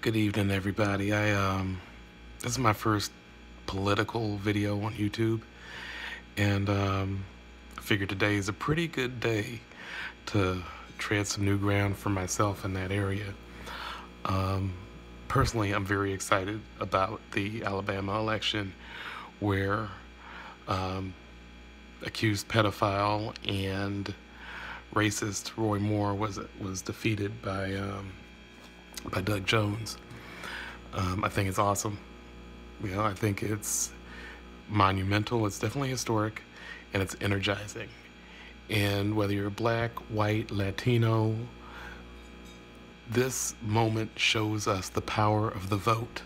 Good evening, everybody. This is my first political video on YouTube, and I figured today is a pretty good day to tread some new ground for myself in that area. Personally, I'm very excited about the Alabama election, where accused pedophile and racist Roy Moore was defeated by Doug Jones. I think it's awesome. I think it's monumental. It's definitely historic, and it's energizing. And whether you're black, white, Latino, this moment shows us the power of the vote.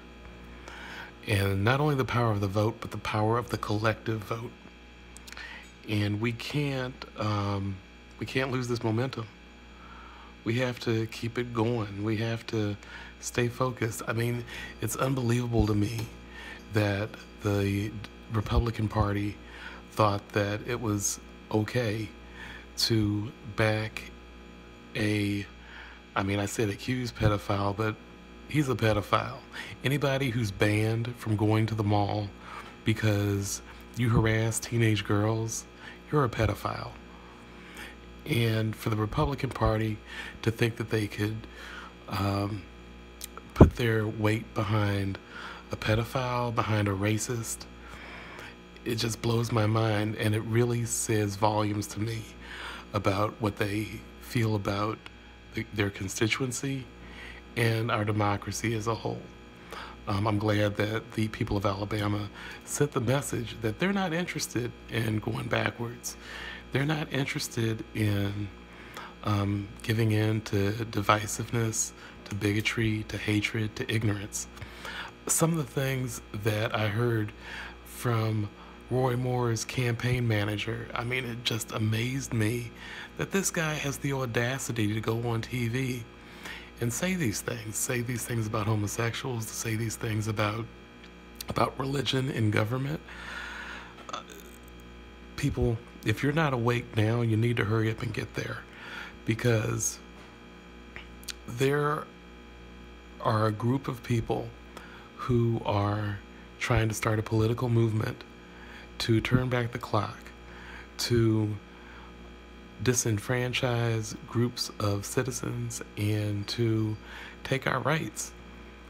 And not only the power of the vote, but the power of the collective vote. And we can't lose this momentum. We have to keep it going. We have to stay focused. I mean, it's unbelievable to me that the Republican Party thought that it was okay to back I said accused pedophile, but he's a pedophile. Anybody who's banned from going to the mall because you harass teenage girls, you're a pedophile. And for the Republican Party to think that they could put their weight behind a pedophile, behind a racist, it just blows my mind, and it really says volumes to me about what they feel about their constituency and our democracy as a whole. I'm glad that the people of Alabama sent the message that they're not interested in going backwards. They're not interested in giving in to divisiveness, to bigotry, to hatred, to ignorance. Some of the things that I heard from Roy Moore's campaign manager, it just amazed me that this guy has the audacity to go on TV and say these things about homosexuals, to say these things about religion and government. People, if you're not awake now, you need to hurry up and get there, because there are a group of people who are trying to start a political movement to turn back the clock, to disenfranchise groups of citizens, and to take our rights,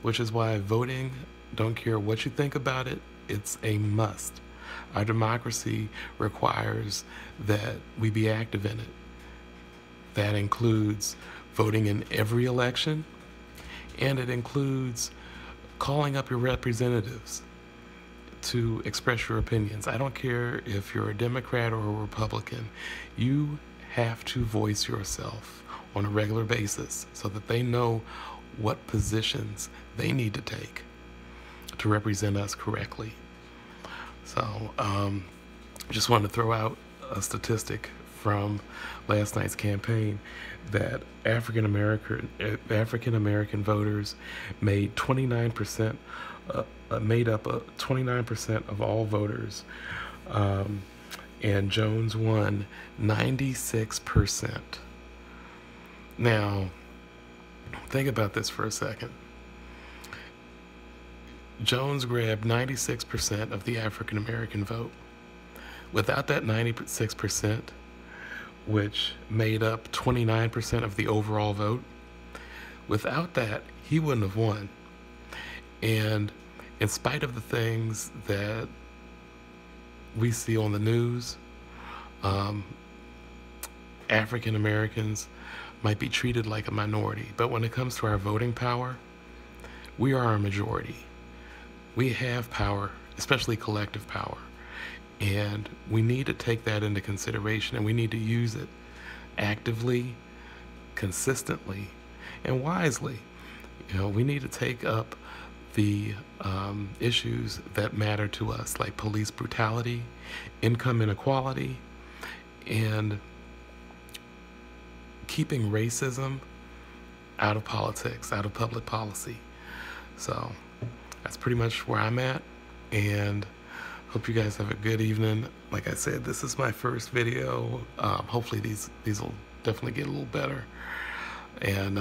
which is why voting, don't care what you think about it, it's a must. Our democracy requires that we be active in it. That includes voting in every election, and it includes calling up your representatives to express your opinions. I don't care if you're a Democrat or a Republican. You have to voice yourself on a regular basis so that they know what positions they need to take to represent us correctly. So, just wanted to throw out a statistic from last night's campaign that African American voters made 29%, made up 29% of all voters, and Jones won 96%. Now, think about this for a second. Jones grabbed 96% of the African American vote. Without that 96%, which made up 29% of the overall vote, without that, he wouldn't have won. And in spite of the things that we see on the news, African Americans might be treated like a minority, but when it comes to our voting power, we are a majority. We have power, especially collective power, and we need to take that into consideration, and we need to use it actively, consistently, and wisely. We need to take up the issues that matter to us, like police brutality, income inequality, and keeping racism out of politics, out of public policy. So that's pretty much where I'm at, and hope you guys have a good evening. Like I said, this is my first video. Hopefully these will definitely get a little better. And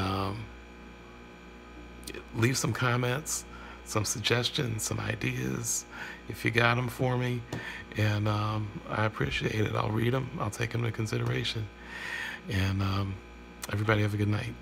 leave some comments, some suggestions, some ideas, if you got them for me. And I appreciate it. I'll read them. I'll take them into consideration. And everybody have a good night.